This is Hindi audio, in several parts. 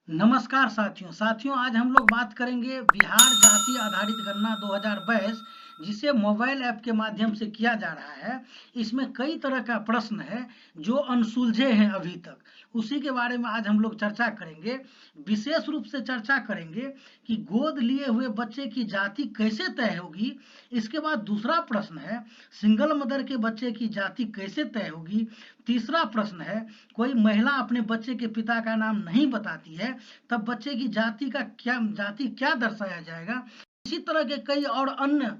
नमस्कार साथियों आज हम लोग बात करेंगे बिहार जाति आधारित गणना 2022 जिसे मोबाइल ऐप के माध्यम से किया जा रहा है। इसमें कई तरह का प्रश्न है जो अनसुलझे हैं अभी तक, उसी के बारे में आज हम लोग चर्चा करेंगे। विशेष रूप से चर्चा करेंगे कि गोद लिए हुए बच्चे की जाति कैसे तय होगी। इसके बाद दूसरा प्रश्न है सिंगल मदर के बच्चे की जाति कैसे तय होगी। तीसरा प्रश्न है कोई महिला अपने बच्चे के पिता का नाम नहीं बताती है तब बच्चे की जाति क्या दर्शाया जाएगा। इसी तरह के कई और अन्य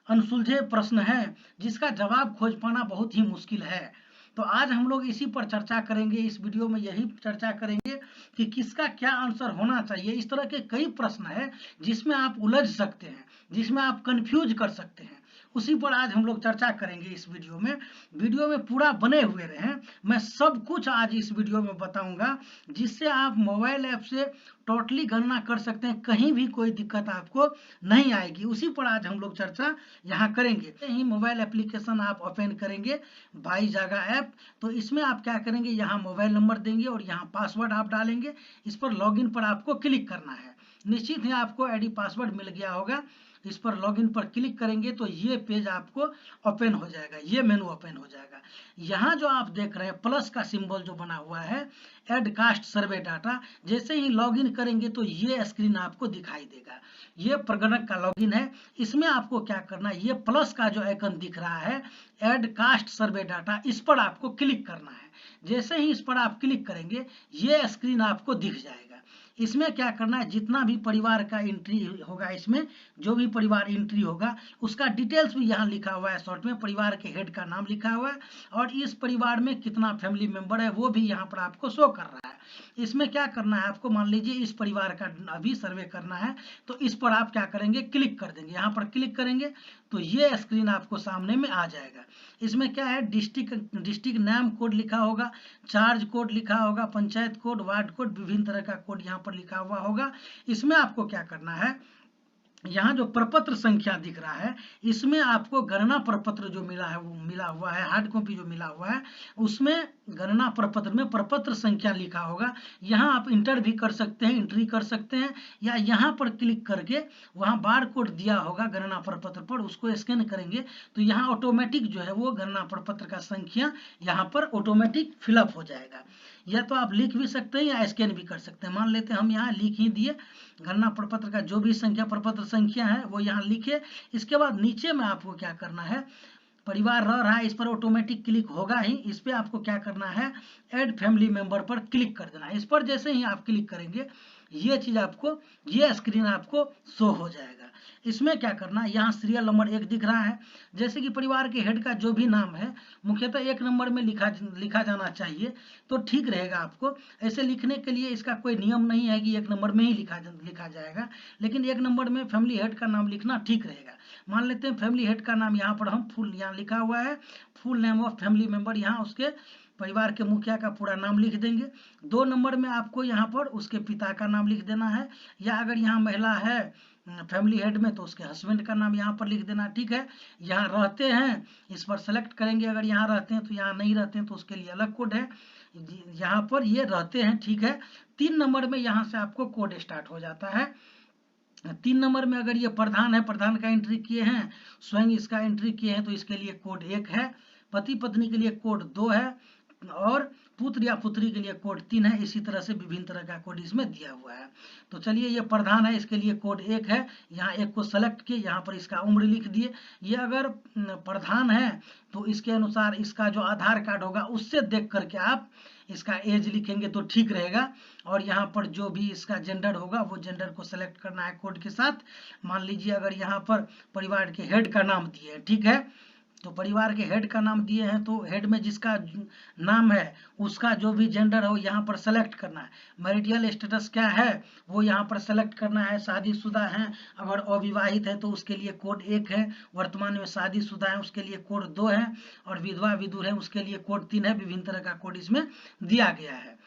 अनसुलझे प्रश्न हैं जिसका जवाब खोज पाना बहुत ही मुश्किल है। तो आज हम लोग इसी पर चर्चा करेंगे। इस वीडियो में यही चर्चा करेंगे कि किसका क्या आंसर होना चाहिए। इस तरह के कई प्रश्न हैं जिसमें आप उलझ सकते हैं, जिसमें आप कंफ्यूज कर सकते हैं, उसी पर आज हम लोग चर्चा करेंगे इस वीडियो में पूरा बने हुए रहें। मैं सब कुछ आज इस वीडियो में बताऊंगा जिससे आप मोबाइल ऐप से टोटली गणना कर सकते हैं, कहीं भी कोई दिक्कत आपको नहीं आएगी। उसी पर आज हम लोग चर्चा यहाँ करेंगे। ही मोबाइल एप्लीकेशन आप ओपन करेंगे भाई जागा ऐप, तो इसमें आप क्या करेंगे, यहाँ मोबाइल नंबर देंगे और यहाँ पासवर्ड आप डालेंगे। इस पर लॉगिन पर आपको क्लिक करना है। निश्चित ही आपको आईडी पासवर्ड मिल गया होगा। इस पर लॉगिन पर क्लिक करेंगे तो ये पेज आपको ओपन हो जाएगा, ये मेनू ओपन हो जाएगा। यहाँ जो आप देख रहे हैं प्लस का सिंबल जो बना हुआ है एड कास्ट सर्वे डाटा, जैसे ही लॉगिन करेंगे तो ये स्क्रीन आपको दिखाई देगा। ये प्रगणक का लॉगिन है। इसमें आपको क्या करना है, ये प्लस का जो आइकन दिख रहा है एड कास्ट सर्वे डाटा, इस पर आपको क्लिक करना है। जैसे ही इस पर आप क्लिक करेंगे ये स्क्रीन आपको दिख जाएगा। इसमें क्या करना है, जितना भी परिवार का एंट्री होगा, इसमें जो भी परिवार एंट्री होगा उसका डिटेल्स भी यहाँ लिखा हुआ है। शॉर्ट में परिवार के हेड का नाम लिखा हुआ है और इस परिवार में कितना फैमिली मेंबर है वो भी यहाँ पर आपको शो कर रहा है। इसमें क्या करना है आपको, मान लीजिए इस परिवार का अभी सर्वे करना है तो इस पर आप क्या करेंगे, क्लिक कर देंगे। यहाँ पर क्लिक करेंगे तो ये स्क्रीन आपको सामने में आ जाएगा। इसमें क्या है, डिस्ट्रिक्ट नाम कोड लिखा होगा, चार्ज कोड लिखा होगा, पंचायत कोड, वार्ड कोड, विभिन्न तरह का कोड यहाँ पर लिखा हुआ होगा। इसमें आपको क्या करना है, यहाँ जो प्रपत्र संख्या दिख रहा है इसमें आपको गणना प्रपत्र जो मिला है वो मिला हुआ है, हार्ड कॉपी जो मिला हुआ है उसमें गणना प्रपत्र में प्रपत्र संख्या लिखा होगा। यहाँ आप इंटर भी कर सकते हैं, एंट्री कर सकते हैं, या यहाँ पर क्लिक करके वहाँ बार कोड दिया होगा गणना प्रपत्र पर, उसको स्कैन करेंगे तो यहाँ ऑटोमेटिक जो है वो गणना प्रपत्र का संख्या यहाँ पर ऑटोमेटिक फिलअप हो जाएगा। या तो आप लिख भी सकते हैं या स्कैन भी कर सकते हैं। मान लेते हैं हम यहाँ लिख ही दिए, गणना प्रपत्र का जो भी संख्या प्रपत्र संख्या है वो यहाँ लिखे। इसके बाद नीचे में आपको क्या करना है, परिवार रह रहा है इस पर ऑटोमेटिक क्लिक होगा ही, इस पर आपको क्या करना है, ऐड फैमिली मेंबर पर क्लिक कर देना है। इस पर जैसे ही आप क्लिक करेंगे ये चीज आपको, ये स्क्रीन आपको शो हो जाएगा। इसमें क्या करना है, यहाँ सीरियल नंबर 1 दिख रहा है। जैसे कि परिवार के हेड का जो भी नाम है मुख्यतः 1 नंबर में लिखा जाना चाहिए तो ठीक रहेगा। आपको ऐसे लिखने के लिए इसका कोई नियम नहीं है कि 1 नंबर में ही लिखा जाएगा, लेकिन 1 नंबर में फैमिली हेड का नाम लिखना ठीक रहेगा। मान लेते हैं फैमिली हेड का नाम यहाँ पर हम फुल, यहाँ लिखा हुआ है full name of family member, यहाँ उसके परिवार के मुखिया का पूरा नाम लिख देंगे। 2 नंबर में आपको यहाँ पर उसके पिता का नाम लिख देना है, या अगर यहाँ महिला है फैमिली हेड में तो उसके हस्बैंड का नाम यहाँ पर लिख देना। ठीक है, यहाँ रहते हैं इस पर सेलेक्ट करेंगे, अगर यहाँ रहते हैं तो, यहाँ नहीं रहते हैं तो उसके लिए अलग कोड है। यहाँ पर ये रहते हैं, ठीक है। 3 नंबर में यहाँ से आपको कोड स्टार्ट हो जाता है। 3 नंबर में अगर ये प्रधान है, प्रधान का एंट्री किए हैं, स्वयं इसका एंट्री किए हैं तो इसके लिए कोड 1 है। पति पत्नी के लिए कोड 2 है और पुत्र या पुत्री के लिए कोड 3 है। इसी तरह से विभिन्न तरह का कोड इसमें दिया हुआ है। तो चलिए ये प्रधान है, इसके लिए कोड 1 है। यहाँ 1 को सेलेक्ट किए, यहाँ पर इसका उम्र लिख दिए। ये अगर प्रधान है तो इसके अनुसार इसका जो आधार कार्ड होगा उससे देख करके आप इसका एज लिखेंगे तो ठीक रहेगा। और यहाँ पर जो भी इसका जेंडर होगा वो जेंडर को सेलेक्ट करना है कोड के साथ। मान लीजिए अगर यहाँ पर परिवार के हेड का नाम दिए हैं, ठीक है, तो परिवार के हेड का नाम दिए हैं तो हेड में जिसका नाम है उसका जो भी जेंडर हो यहाँ पर सेलेक्ट करना है। मैरिटल स्टेटस क्या है वो यहाँ पर सेलेक्ट करना है। शादीशुदा हैं, अगर अविवाहित है तो उसके लिए कोड 1 है, वर्तमान में शादीशुदा है उसके लिए कोड 2 है, और विधवा विधुर है उसके लिए कोड 3 है। विभिन्न तरह का कोड इसमें दिया गया है।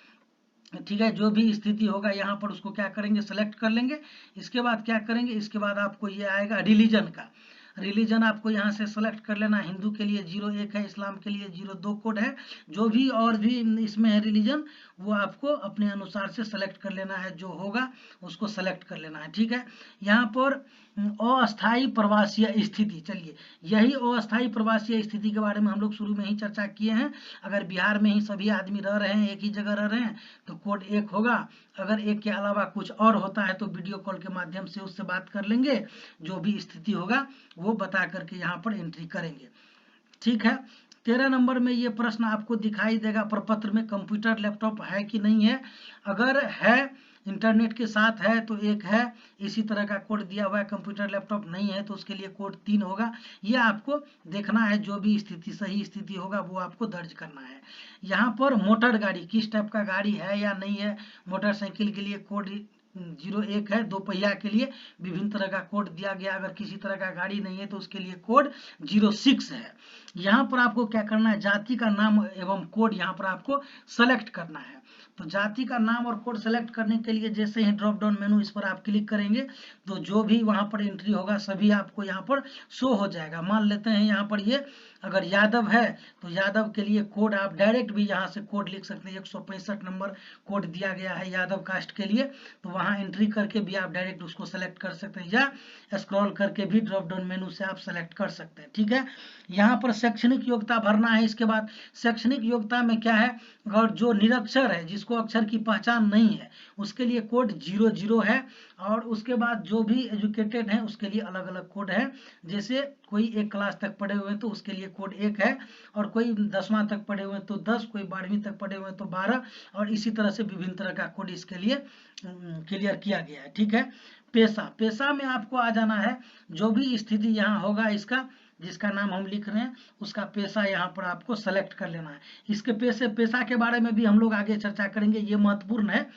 ठीक है, जो भी स्थिति होगा यहाँ पर उसको क्या करेंगे, सेलेक्ट कर लेंगे। इसके बाद क्या करेंगे, इसके बाद आपको ये आएगा रिलीजन का। रिलीजन आपको यहाँ से सेलेक्ट कर लेना। हिंदू के लिए 01 है, इस्लाम के लिए 02 कोड है। जो भी और भी इसमें है रिलीजन, वो आपको अपने अनुसार से सेलेक्ट कर लेना है, जो होगा उसको सेलेक्ट कर लेना है। ठीक है, यहाँ पर अस्थायी प्रवासीय स्थिति, चलिए यही अस्थायी प्रवासीय स्थिति के बारे में हम लोग शुरू में ही चर्चा किए हैं। अगर बिहार में ही सभी आदमी रह रहे हैं, एक ही जगह रह रहे हैं, तो कोड 1 होगा। अगर एक के अलावा कुछ और होता है तो वीडियो कॉल के माध्यम से उससे बात कर लेंगे, जो भी स्थिति होगा वो बता करके यहाँ पर एंट्री करेंगे। ठीक है, 13 नंबर में ये प्रश्न आपको दिखाई देगा, प्रपत्र में कंप्यूटर लैपटॉप है कि नहीं है। अगर है, इंटरनेट के साथ है तो 1 है, इसी तरह का कोड दिया हुआ है। कंप्यूटर लैपटॉप नहीं है तो उसके लिए कोड 3 होगा। ये आपको देखना है, जो भी स्थिति सही स्थिति होगा वो आपको दर्ज करना है। यहाँ पर मोटर गाड़ी किस टाइप का गाड़ी है या नहीं है, मोटरसाइकिल के लिए कोड 01 है। 2 पहिया के लिए विभिन्न तरह का कोड दिया गया। अगर किसी तरह का गाड़ी नहीं है तो उसके लिए कोड 06 है। यहाँ पर आपको क्या करना है, जाति का नाम एवं कोड यहाँ पर आपको सेलेक्ट करना है। तो जाति का नाम और कोड सेलेक्ट करने के लिए जैसे ही ड्रॉप डाउन मेनू इस पर आप क्लिक करेंगे तो जो भी वहां पर एंट्री होगा सभी आपको यहाँ पर शो हो जाएगा। मान लेते हैं यहाँ पर ये अगर यादव है तो यादव के लिए कोड आप डायरेक्ट भी यहाँ से कोड लिख सकते हैं। 165 नंबर कोड दिया गया है यादव कास्ट के लिए, तो वहाँ एंट्री करके भी आप डायरेक्ट उसको सेलेक्ट कर सकते हैं, या स्क्रॉल करके भी ड्रॉप डाउन मेनू से आप सेलेक्ट कर सकते हैं। ठीक है, यहाँ पर शैक्षणिक योग्यता भरना है। इसके बाद शैक्षणिक योग्यता में क्या है, और जो निरक्षर है, जिसको अक्षर की पहचान नहीं है, उसके लिए कोड 00 है। और उसके बाद जो भी एजुकेटेड है उसके लिए अलग अलग कोड है। जैसे कोई 1 क्लास तक पढ़े हुए हैं तो उसके लिए कोड 1 है, और कोई 10वां तक पढ़े हुए हैं तो 10, कोई 12वीं तक पढ़े हुए हैं तो 12, और इसी तरह से विभिन्न तरह का कोड इसके लिए क्लियर किया गया है। ठीक है, पेशा में आपको आ जाना है। जो भी स्थिति यहाँ होगा इसका, जिसका नाम हम लिख रहे हैं, उसका पेशा यहाँ पर आपको सेलेक्ट कर लेना है। इसके पेशा के बारे में भी हम लोग आगे चर्चा करेंगे, ये महत्वपूर्ण है।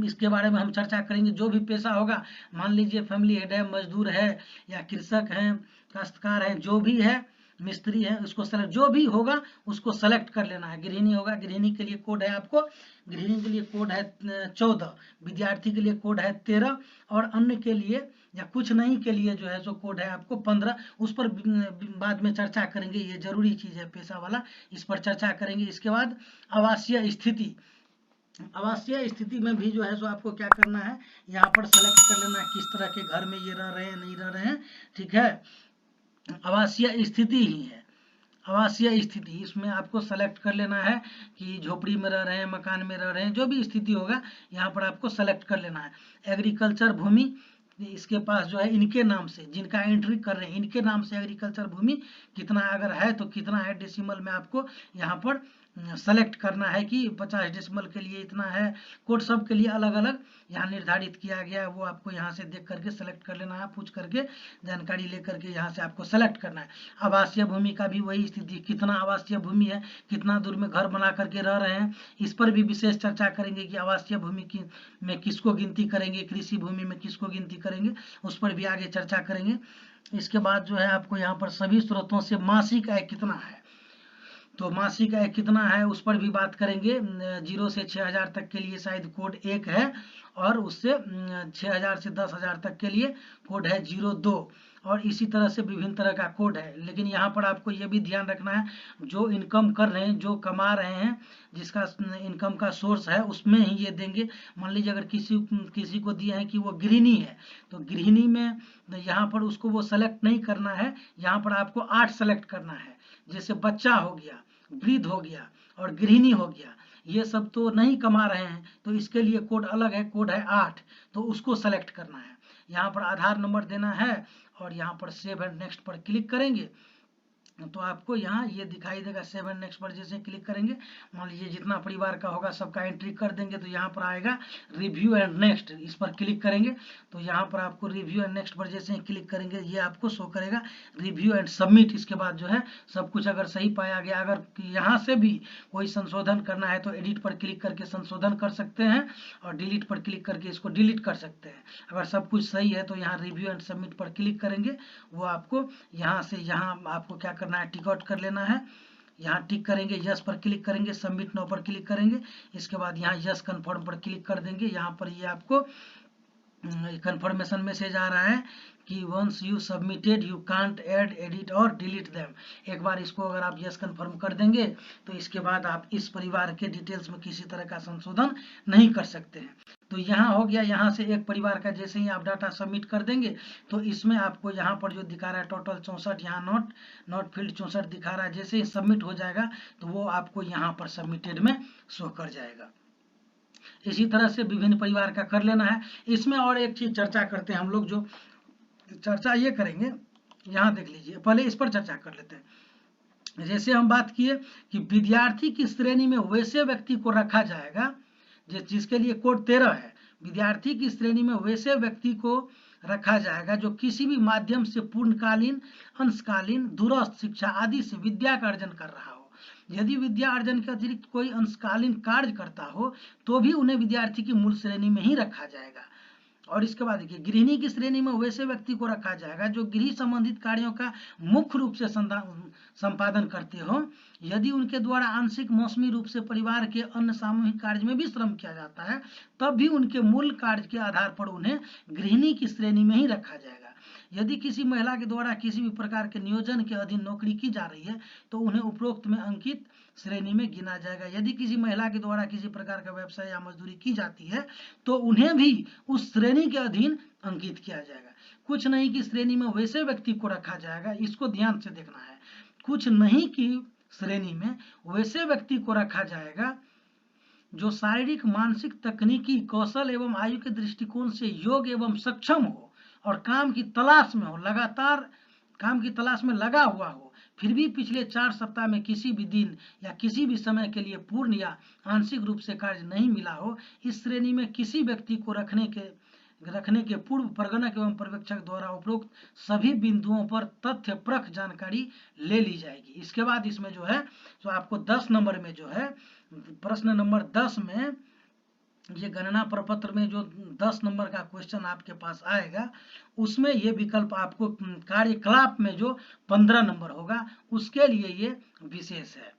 इसके बारे में हम चर्चा करेंगे। जो भी पेशा होगा, मान लीजिए फैमिली हेड है, मजदूर है, या कृषक है, काश्तकार है, जो भी है, मिस्त्री है, उसको सेलेक्ट, जो भी होगा उसको सेलेक्ट कर लेना है। गृहिणी होगा, गृहिणी के लिए कोड है आपको, गृहिणी के लिए कोड है 14, विद्यार्थी के लिए कोड है 13, और अन्य के लिए या कुछ नहीं के लिए जो है सो कोड है आपको 15। उस पर बाद में चर्चा करेंगे, ये जरूरी चीज है पेशा वाला, इस पर चर्चा करेंगे। इसके बाद आवासीय स्थिति, आवासीय स्थिति में भी जो है सो आपको क्या करना है, यहाँ पर सेलेक्ट कर लेना है किस तरह के घर में ये रह रहे हैं, नहीं रह रहे हैं। ठीक है, आवासीय स्थिति ही है, आवासीय स्थिति, इसमें आपको सेलेक्ट कर लेना है कि झोपड़ी में रह रहे हैं, मकान में रह रहे हैं, जो भी स्थिति होगा यहाँ पर आपको सेलेक्ट कर लेना है। एग्रीकल्चर भूमि, इसके पास जो है इनके नाम से, जिनका एंट्री कर रहे हैं इनके नाम से एग्रीकल्चर भूमि कितना अगर है तो कितना है, डेसिमल में आपको यहाँ पर सेलेक्ट करना है कि 50 डेसिमल के लिए इतना है। कोड सब के लिए अलग अलग यहाँ निर्धारित किया गया है, वो आपको यहाँ से देख करके सेलेक्ट कर लेना है, पूछ करके जानकारी लेकर के यहाँ से आपको सेलेक्ट करना है। आवासीय भूमि का भी वही स्थिति, कितना आवासीय भूमि है, कितना दूर में घर बना करके रह रहे हैं, इस पर भी विशेष चर्चा करेंगे कि आवासीय भूमि की में किसको गिनती करेंगे, कृषि भूमि में किसको गिनती करेंगे, उस पर भी आगे चर्चा करेंगे। इसके बाद जो है आपको यहाँ पर सभी स्रोतों से मासिक आय कितना है, तो मासिक आय कितना है उस पर भी बात करेंगे। 0 से 6000 तक के लिए शायद कोड 1 है, और उससे 6000 से 10000 तक के लिए कोड है 02, और इसी तरह से विभिन्न तरह का कोड है। लेकिन यहाँ पर आपको ये भी ध्यान रखना है, जो इनकम कर रहे हैं, जो कमा रहे हैं, जिसका इनकम का सोर्स है उसमें ही ये देंगे। मान लीजिए अगर किसी को दिया है कि वो गृहिणी है, तो गृहिणी में यहाँ पर उसको वो सेलेक्ट नहीं करना है, यहाँ पर आपको 8 सेलेक्ट करना है। जैसे बच्चा हो गया, वृद्ध हो गया और गृहिणी हो गया, ये सब तो नहीं कमा रहे हैं, तो इसके लिए कोड अलग है, कोड है 8, तो उसको सेलेक्ट करना है। यहाँ पर आधार नंबर देना है, और यहाँ पर सेव एंड नेक्स्ट पर क्लिक करेंगे तो आपको यहाँ ये दिखाई देगा। 7 नेक्स्ट पर जैसे क्लिक करेंगे, मान लीजिए जितना परिवार का होगा सबका एंट्री कर देंगे, तो यहाँ पर आएगा रिव्यू एंड नेक्स्ट, इस पर क्लिक करेंगे तो यहाँ पर आपको रिव्यू एंड नेक्स्ट पर जैसे ही क्लिक करेंगे ये आपको शो करेगा रिव्यू एंड सबमिट। इसके बाद जो है सब कुछ अगर सही पाया गया, अगर यहाँ से भी कोई संशोधन करना है तो एडिट पर क्लिक करके संशोधन कर सकते हैं, और डिलीट पर क्लिक करके इसको डिलीट कर सकते हैं। अगर सब कुछ सही है तो यहाँ रिव्यू एंड सबमिट पर क्लिक करेंगे, वो आपको यहाँ से यहाँ आपको क्या करना है, टिक आउट कर लेना है। यहाँ टिक करेंगे, यस पर क्लिक करेंगे, सबमिट नाउ पर क्लिक करेंगे, इसके बाद यहाँ यस कंफर्म पर क्लिक कर देंगे। यहाँ पर ये आपको कंफर्मेशन मैसेज आ रहा है कि once you submitted you can't add edit or delete them. एक बार इसको अगर आप यस कंफर्म कर देंगे तो इसके बाद आप इस परिवार के डिटेल्स में किसी तरह का संशोधन नहीं कर सकते हैं। तो यहाँ हो गया, यहाँ से एक परिवार का जैसे ही आप डाटा सबमिट कर देंगे तो इसमें आपको यहाँ पर जो दिखा रहा है टोटल 64, यहाँ नॉट फील्ड 64 दिखा रहा है। जैसे ही सबमिट हो जाएगा तो वो आपको यहाँ पर सबमिटेड में शो कर जाएगा। इसी तरह से विभिन्न परिवार का कर लेना है। इसमें और एक चीज चर्चा करते हैं हम लोग, जो चर्चा ये करेंगे, यहाँ देख लीजिए, पहले इस पर चर्चा कर लेते हैं। जैसे हम बात किए कि विद्यार्थी की श्रेणी में वैसे व्यक्ति को रखा जाएगा जिसके लिए कोड 13 है। विद्यार्थी की श्रेणी में वैसे व्यक्ति को रखा जाएगा जो किसी भी माध्यम से पूर्णकालीन, अंशकालीन, दूरस्थ शिक्षा आदि से विद्या का अर्जन कर रहा हो। यदि विद्या अर्जन के अतिरिक्त कोई अंशकालीन कार्य करता हो तो भी उन्हें विद्यार्थी की मूल श्रेणी में ही रखा जाएगा। और इसके बाद देखिए, गृहिणी की श्रेणी में वैसे व्यक्ति को रखा जाएगा जो गृह संबंधित कार्यों का मुख्य रूप से संपादन करते हो। यदि उनके द्वारा आंशिक मौसमी रूप से परिवार के अन्य सामूहिक कार्य में भी श्रम किया जाता है तब भी उनके मूल कार्य के आधार पर उन्हें गृहिणी की श्रेणी में ही रखा जाएगा। यदि किसी महिला के द्वारा किसी भी प्रकार के नियोजन के अधीन नौकरी की जा रही है तो उन्हें उपरोक्त में अंकित श्रेणी में गिना जाएगा। यदि किसी महिला के द्वारा किसी प्रकार का व्यवसाय या मजदूरी की जाती है तो उन्हें भी उस श्रेणी के अधीन अंकित किया जाएगा। कुछ नहीं की श्रेणी में वैसे व्यक्ति को रखा जाएगा, इसको ध्यान से देखना है। कुछ नहीं की श्रेणी में वैसे व्यक्ति को रखा जाएगा जो शारीरिक, मानसिक, तकनीकी, कौशल एवं आयु के दृष्टिकोण से योग्य एवं सक्षम हो और काम की तलाश में हो, लगातार काम की तलाश में लगा हुआ हो, फिर भी पिछले 4 सप्ताह में किसी भी दिन या किसी भी समय के लिए पूर्ण या आंशिक रूप से कार्य नहीं मिला हो। इस श्रेणी में किसी व्यक्ति को रखने के पूर्व प्रगणक एवं पर्यवेक्षक द्वारा उपरोक्त सभी बिंदुओं पर तथ्यपरक जानकारी ले ली जाएगी। इसके बाद इसमें जो है तो आपको 10 नंबर में जो है प्रश्न नंबर 10 में ये गणना प्रपत्र में जो 10 नंबर का क्वेश्चन आपके पास आएगा उसमें ये विकल्प आपको कार्यकलाप में जो 15 नंबर होगा उसके लिए ये विशेष है।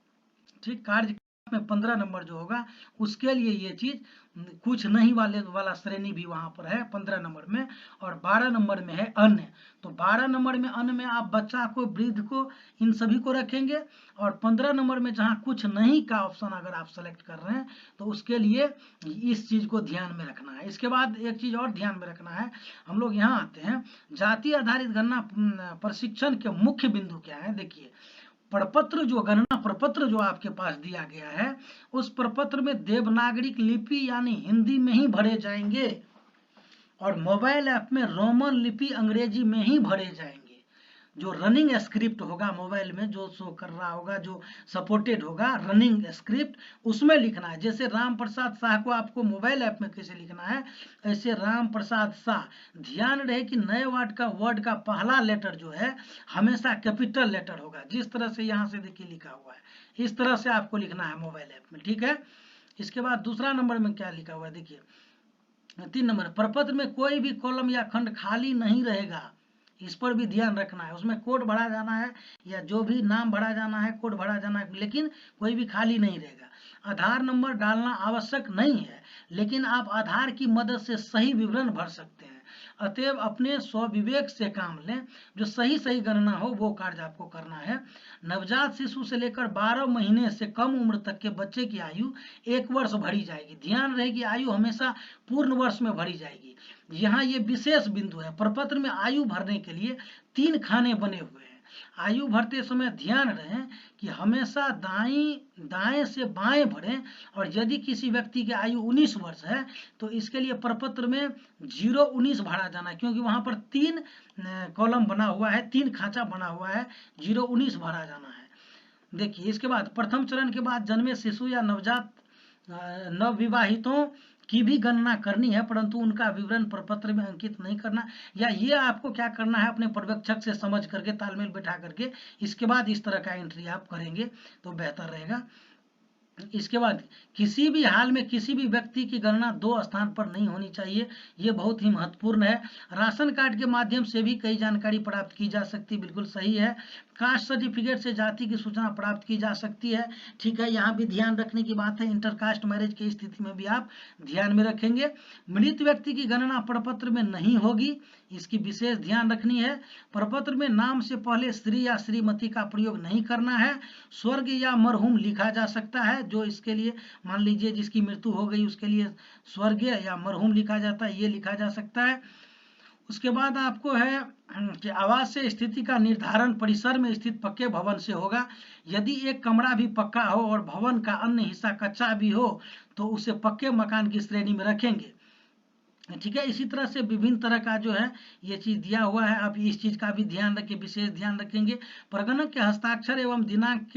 ठीक, कार्यकलाप में 15 नंबर जो होगा उसके लिए ये चीज कुछ नहीं वाला श्रेणी भी वहां पर है 15 नंबर में। और 12 नंबर में है अन्य। तो 12 नंबर में अन्य में आप बच्चा को, वृद्ध को, इन सभी को रखेंगे। और 15 नंबर में जहां कुछ नहीं का ऑप्शन अगर आप सेलेक्ट कर रहे हैं तो उसके लिए इस चीज को ध्यान में रखना है। इसके बाद एक चीज और ध्यान में रखना है, हम लोग यहाँ आते हैं जाति आधारित गणना प्रशिक्षण के मुख्य बिंदु क्या है। देखिए, प्रपत्र जो गणना प्रपत्र जो आपके पास दिया गया है उस प्रपत्र में देवनागरी लिपि यानी हिंदी में ही भरे जाएंगे और मोबाइल ऐप में रोमन लिपि अंग्रेजी में ही भरे जाएंगे। जो रनिंग स्क्रिप्ट होगा मोबाइल में जो शो कर रहा होगा, जो सपोर्टेड होगा रनिंग स्क्रिप्ट, उसमें लिखना है। जैसे राम प्रसाद शाह को आपको मोबाइल ऐप में कैसे लिखना है ऐसे राम प्रसाद शाह, ध्यान रहे कि नए वर्ड का पहला लेटर जो है हमेशा कैपिटल लेटर होगा। जिस तरह से यहाँ से देखिए लिखा हुआ है इस तरह से आपको लिखना है मोबाइल ऐप में। ठीक है, इसके बाद दूसरा नंबर में क्या लिखा हुआ है देखिए, 3 नंबर, प्रपत्र में कोई भी कॉलम या खंड खाली नहीं रहेगा। इस पर भी ध्यान रखना है। उसमें कोड भरा जाना है या जो भी नाम भरा जाना है कोड भरा जाना है, लेकिन कोई भी खाली नहीं रहेगा। आधार नंबर डालना आवश्यक नहीं है लेकिन आप आधार की मदद से सही विवरण भर सकते हैं। अतएव अपने स्वविवेक से काम लें, जो सही गणना हो वो कार्य आपको करना है। नवजात शिशु से लेकर 12 महीने से कम उम्र तक के बच्चे की आयु 1 वर्ष भरी जाएगी। ध्यान रहे कि आयु हमेशा पूर्ण वर्ष में भरी जाएगी। यहाँ ये विशेष बिंदु है, प्रपत्र में आयु भरने के लिए 3 खाने बने हुए हैं। आयु भरते समय ध्यान रहे कि हमेशा दाएं से बाएं भरें। और यदि किसी व्यक्ति की आयु 19 वर्ष है तो इसके लिए प्रपत्र में 0-19 भरा जाना है, क्योंकि वहां पर 3 कॉलम बना हुआ है, 3 खांचा बना हुआ है, 0-19 भरा जाना है। देखिए, इसके बाद प्रथम चरण के बाद जन्मे शिशु या नवविवाहितों की भी गणना करनी है, परंतु उनका विवरण प्रपत्र में अंकित नहीं करना। या ये आपको क्या करना है, अपने पर्यवेक्षक से समझ करके तालमेल बैठा करके इसके बाद इस तरह का एंट्री आप करेंगे तो बेहतर रहेगा। इसके बाद किसी भी हाल में किसी भी व्यक्ति की गणना 2 स्थान पर नहीं होनी चाहिए, ये बहुत ही महत्वपूर्ण है। राशन कार्ड के माध्यम से भी कई जानकारी प्राप्त की जा सकती है, बिल्कुल सही है। कास्ट सर्टिफिकेट से जाति की सूचना प्राप्त की जा सकती है, ठीक है, यहाँ भी ध्यान रखने की बात है। इंटरकास्ट मैरिज की स्थिति में भी आप ध्यान में रखेंगे। मृत व्यक्ति की गणना प्रपत्र में नहीं होगी, इसकी विशेष ध्यान रखनी है। प्रपत्र में नाम से पहले श्री या श्रीमती का प्रयोग नहीं करना है। स्वर्ग या मरहूम लिखा जा सकता है, जो इसके लिए मान लीजिए जिसकी मृत्यु हो गई उसके लिए स्वर्गीय या मरहूम लिखा जाता है, ये लिखा जा सकता है। उसके बाद आपको है कि आवास से स्थिति का निर्धारण परिसर में स्थित पक्के भवन से होगा। यदि एक कमरा भी पक्का हो और भवन का अन्य हिस्सा कच्चा भी हो तो उसे पक्के मकान की श्रेणी में रखेंगे, ठीक है। इसी तरह से विभिन्न तरह का जो है ये चीज दिया हुआ है, आप इस चीज का भी ध्यान रखें, विशेष ध्यान रखेंगे। प्रगणक के हस्ताक्षर एवं दिनांक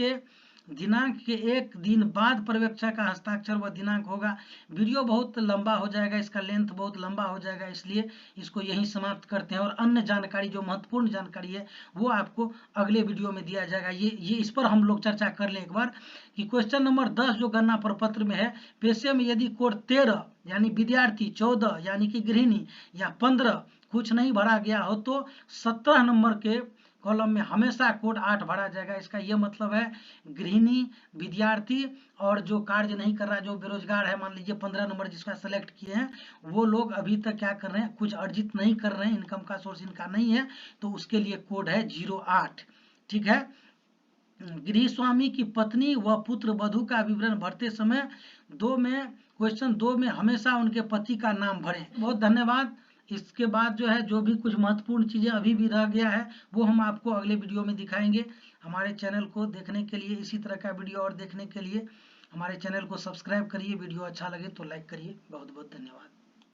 के 1 दिन बाद पर्यवेक्षक का हस्ताक्षर व दिनांक होगा। वीडियो बहुत लंबा हो जाएगा, इसका लेंथ बहुत लंबा हो जाएगा, इसलिए इसको यहीं समाप्त करते हैं। और अन्य जानकारी जो महत्वपूर्ण जानकारी है वो आपको अगले वीडियो में दिया जाएगा। ये इस पर हम लोग चर्चा कर लें एक बार कि क्वेश्चन नंबर 10 जो गणना प्रपत्र में है, पेशे में यदि कोड 13 यानी विद्यार्थी, 14 यानी कि गृहिणी या 15 कुछ नहीं भरा गया हो तो 17 नंबर के कॉलम में हमेशा कोड 8 भरा जाएगा। इसका यह मतलब है गृहिणी, विद्यार्थी और जो कार्य नहीं कर रहा, जो बेरोजगार है, मान लीजिए 15 नंबर जिसका सेलेक्ट किए हैं, वो लोग अभी तक क्या कर रहे हैं, कुछ अर्जित नहीं कर रहे हैं, इनकम का सोर्स इनका नहीं है, तो उसके लिए कोड है 08, ठीक है। गृह स्वामी की पत्नी व पुत्र वधू का विवरण भरते समय क्वेश्चन 2 में हमेशा उनके पति का नाम भरें। बहुत धन्यवाद। इसके बाद जो है जो भी कुछ महत्वपूर्ण चीजें अभी भी रह गया है वो हम आपको अगले वीडियो में दिखाएंगे। हमारे चैनल को देखने के लिए, इसी तरह का वीडियो और देखने के लिए हमारे चैनल को सब्सक्राइब करिए। वीडियो अच्छा लगे तो लाइक करिए। बहुत बहुत धन्यवाद।